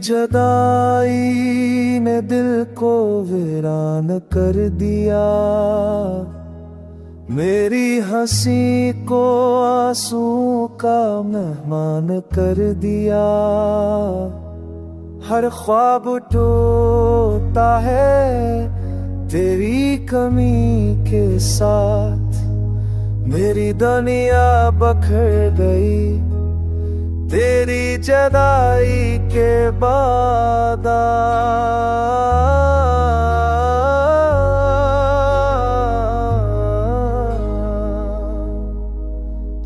जुदाई ने दिल को वीरान कर दिया, मेरी हंसी को आंसू का मेहमान कर दिया। हर ख्वाब टूटा है तेरी कमी के साथ, मेरी दुनिया बखर गई तेरी जुदाई के बाद।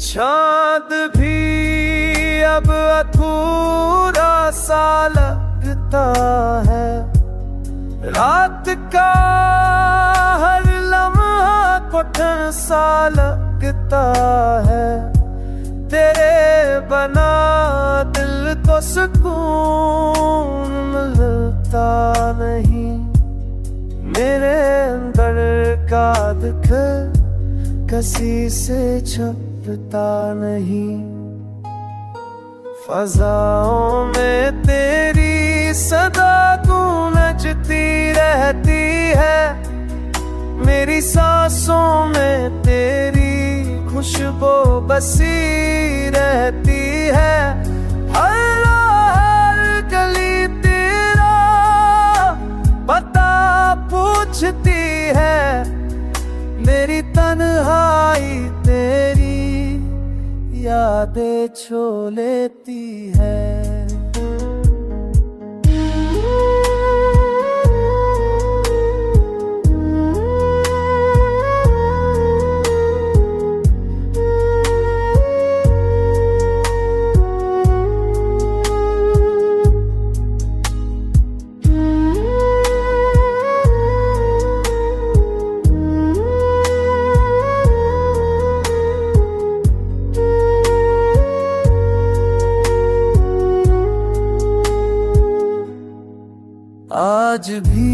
चांद भी अब अधूरा सा लगता है, रात का हर लम्हा कठिन सा लगता है। तेरे बना दिल को सुकून मिलता नहीं, मेरे अंदर का दुख किसी से छुपता नहीं। फज़ाओं में तेरी सदा गूंजती रहती है, मेरी सांसों में तेरी खुशबू बसी रहती है। हर गली तेरा पता पूछती है, मेरी तन्हाई तेरी यादें छो लेती है। आज भी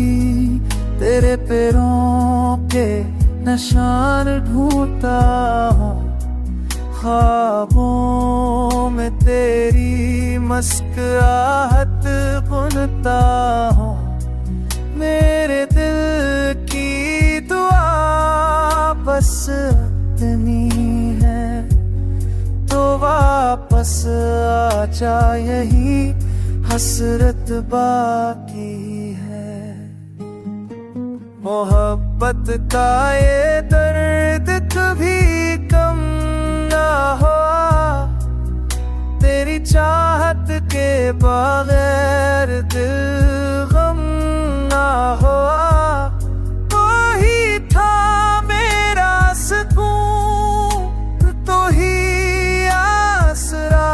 तेरे पैरों के निशान ढूंढता हूँ, ख्वाबों में तेरी मुस्कुराहट बुनता हूँ। मेरे दिल की दुआ बस इतनी है, तो वापस आ जा, यही हसरत बाकी है। मोहब्बत का ये दर्द कभी कम ना हुआ, तेरी चाहत के बगैर दिल गम ना हुआ। कोई था मेरा सुकून, तो ही आसरा,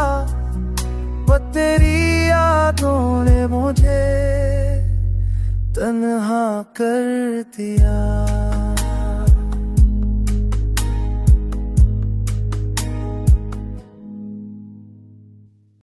वो तेरी यादों ने मुझे तन्हा कर दिया।